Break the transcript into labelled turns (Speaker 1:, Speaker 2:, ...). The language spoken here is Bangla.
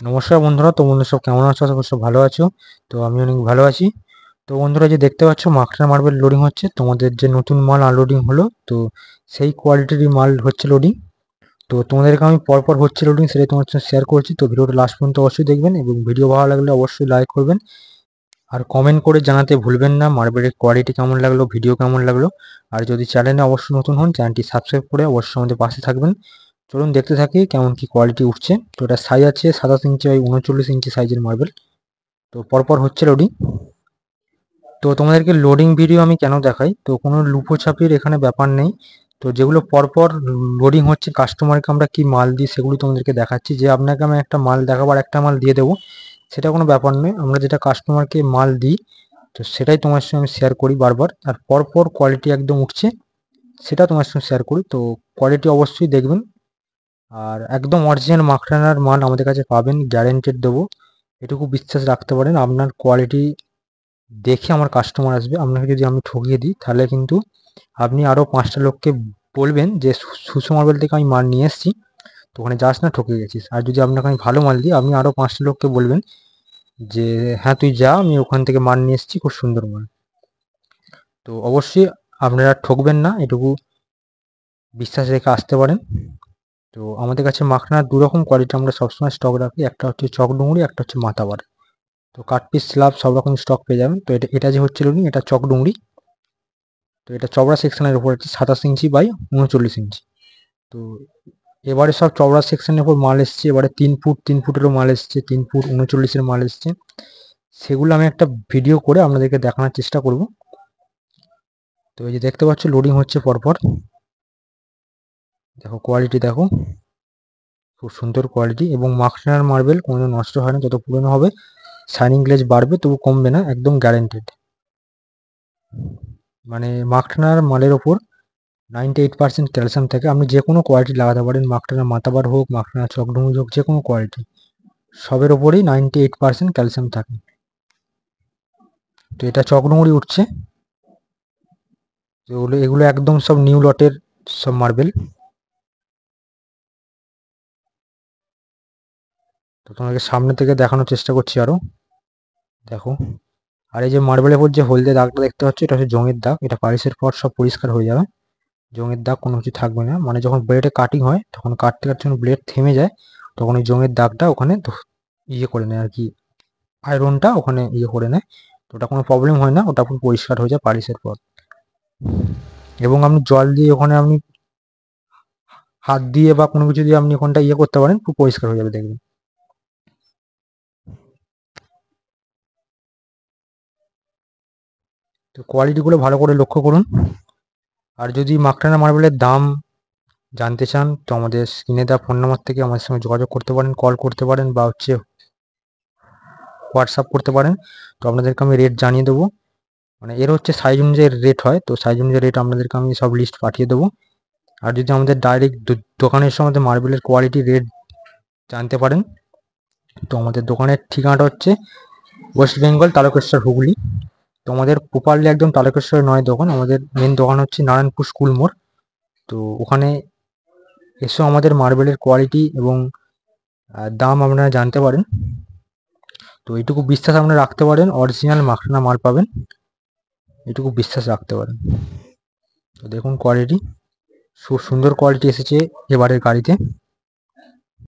Speaker 1: নমস্কার বন্ধুরা। তো বন্ধুরা সব কেমন আছো? আশা করি সব ভালো আছো। তো আমি অনেক ভালো আছি। তো বন্ধুরা, যে দেখতে পাচ্ছ মাখনা মার্বেল লোডিং হচ্ছে, তোমাদের যে নতুন মাল আনলোডিং হলো, তো সেই কোয়ালিটিরই মাল হচ্ছে লোডিং। তো তোমাদেরকে আমি পরপর হচ্ছে লোডিং সেটাই তোমার সাথে শেয়ার করছি। তো ভিডিওটা লাস্ট পর্যন্ত অবশ্যই দেখবেন এবং ভিডিও ভালো লাগলে অবশ্যই লাইক করবেন আর কমেন্ট করে জানাতে ভুলবেন না মার্বেলের কোয়ালিটি কেমন লাগলো, ভিডিও কেমন লাগলো। আর যদি চ্যানেলে অবশ্যই নতুন হন, চ্যানেলটি সাবস্ক্রাইব করে অবশ্যই আমাদের পাশে থাকবেন। চলুন দেখতে থাকি কেমন কি কোয়ালিটি উঠছে। তো এটা সাইজ আছে 27 ইঞ্চি বাই 39 ইঞ্চি সাইজের মার্বেল। তো পরপর হচ্ছে লোডিং। তো তোমাদেরকে লোডিং ভিডিও আমি কেন দেখাই, তো কোনো লুকোছাপির এখানে ব্যাপার নেই। তো যেগুলো পরপর লোডিং হচ্ছে, কাস্টমারকে আমরা কি মাল দিই সেগুলো তোমাদেরকে দেখাচ্ছি। যে আপনাকে আমি একটা মাল দেখাবার একটা মাল দিয়ে দেবো, সেটা কোনো ব্যাপার নয়। আমরা যেটা কাস্টমারকে মাল দিই, তো সেটাই তোমার সঙ্গে আমি শেয়ার করি বারবার। আর পরপর কোয়ালিটি একদম উঠছে সেটা তোমার সঙ্গে শেয়ার করি। তো কোয়ালিটি অবশ্যই দেখবেন। আর একদম অরিজিনাল মাখরানার মাল আমাদের কাছে পাবেন, গ্যারেন্টেড দেবো। এটুকু বিশ্বাস রাখতে পারেন। আপনার কোয়ালিটি দেখে আমার কাস্টমার আসবে। আপনাকে যদি আমি ঠকিয়ে দিই তাহলে কিন্তু আপনি আরও 5টা লোককে বলবেন যে সুষমা মার্বেল থেকে আমি মাল নিয়ে এসেছি, তো ওখানে যাস না, ঠকে গেছিস। আর যদি আপনাকে আমি ভালো মাল দিই, আপনি আরও 5টা লোককে বলবেন যে হ্যাঁ তুই যা, আমি ওখান থেকে মাল নিয়ে এসেছি, খুব সুন্দর মাল। তো অবশ্যই আপনারা ঠকবেন না, এটুকু বিশ্বাস রেখে আসতে পারেন। তো আমাদের কাছে মাখনার দুরকম কোয়ালিটি আমরা সবসময় স্টক রাখি, একটা হচ্ছে চক ডুঙুরি, একটা হচ্ছে মাথাবার। তো কাট পিস স্ল্যাব সব রকম স্টক পেয়ে যাবেন। তো এটা এটা যে হচ্ছে লোডিং, এটা চক ডুঙুরি। তো এটা চওড়া সেকশনের উপর আছে 27 ইঞ্চি বাই 39 ইঞ্চি। তো এবারে সব চওড়া সেকশনের উপর মাল এসছে। এবারে 3 ফুট 3 ফুটেরও মাল এসছে, 3 ফুট 39-এর মাল এসছে। সেগুলো আমি একটা ভিডিও করে আপনাদেরকে দেখানোর চেষ্টা করব। তো এই যে দেখতে পাচ্ছ লোডিং হচ্ছে পরপর। দেখো কোয়ালিটি দেখো, খুব সুন্দর কোয়ালিটি। এবং মাখনার মার্বেল কোনো নষ্ট হয় না, যত পুরনো হবে শাইনিং গ্লেজ বাড়বে তবু কমবে না, একদম গ্যারেন্টেড। মানে মাখনার মালের ওপর 98% ক্যালসিয়াম থাকে। আপনি যে কোনো কোয়ালিটি লাগাতে পারেন, মাখটানা মাতাবার হোক, মাখটানা চকডুমুজ হোক, যে কোনো কোয়ালিটি, সবের ওপরেই 98% ক্যালসিয়াম থাকে। তো এটা চকডুমুড়ি উঠছে। তো এগুলো এগুলো একদম সব নিউ লটের সব মার্বেল। তো তোমাকে সামনে থেকে দেখানোর চেষ্টা করছি আরো। দেখো, আর এই যে মার্বেলের উপর যে হলদে দাগটা দেখতে পাচ্ছ, এটা হচ্ছে জংয়ের দাগ। এটা পালিশের পর সব পরিষ্কার হয়ে যাবে, জংয়ের দাগ কোনো কিছু থাকবে না। মানে যখন ব্লেডে কাটিং হয়, তখন কাটতে কাটতে যখন ব্লেড থেমে যায়, তখন ওই জংয়ের দাগটা ওখানে ইয়ে করে নেয় আর কি, আয়রনটা ওখানে ইয়ে করে নেয়। তো ওটা কোনো প্রবলেম হয় না, ওটা পুরো পরিষ্কার হয়ে যায় পালিশের পর। এবং আপনি জল দিয়ে ওখানে আপনি হাত দিয়ে বা কোনো কিছু দিয়ে আপনি ওখানটা ইয়ে করতে পারেন, পুরো পরিষ্কার হয়ে যাবে দেখবেন। তো কোয়ালিটিগুলো ভালো করে লক্ষ্য করুন। আর যদি মাকড়ানা মার্বেলের দাম জানতে চান, তো আমাদের স্ক্রিনে দেওয়া ফোন নাম্বার থেকে আমাদের সঙ্গে যোগাযোগ করতে পারেন, কল করতে পারেন, বা হচ্ছে হোয়াটসঅ্যাপ করতে পারেন। তো আপনাদেরকে আমি রেট জানিয়ে দেবো। মানে এর হচ্ছে সাইজ অনুযায়ী রেট হয়, তো সাইজ অনুযায়ী রেট আপনাদেরকে আমি সব লিস্ট পাঠিয়ে দেবো। আর যদি আমাদের ডাইরেক্ট দোকানে এসে আমাদের মার্বেলের কোয়ালিটি রেট জানতে পারেন, তো আমাদের দোকানের ঠিকানাটা হচ্ছে ওয়েস্ট বেঙ্গল, তারকেশ্বর, হুগলি। তো আমাদের প্রপারলি একদম তারকেশ্বরে নয় দোকান, আমাদের মেন দোকান হচ্ছে নারায়ণপুর স্কুল মোড়। তো ওখানে এসেও আমাদের মার্বেলের কোয়ালিটি এবং দাম আপনারা জানতে পারেন। তো এইটুকু বিশ্বাস আপনারা রাখতে পারেন, অরিজিনাল মাখনা মাল পাবেন, এটুকু বিশ্বাস রাখতে পারেন। তো দেখুন কোয়ালিটি, খুব সুন্দর কোয়ালিটি এসেছে এবারের গাড়িতে।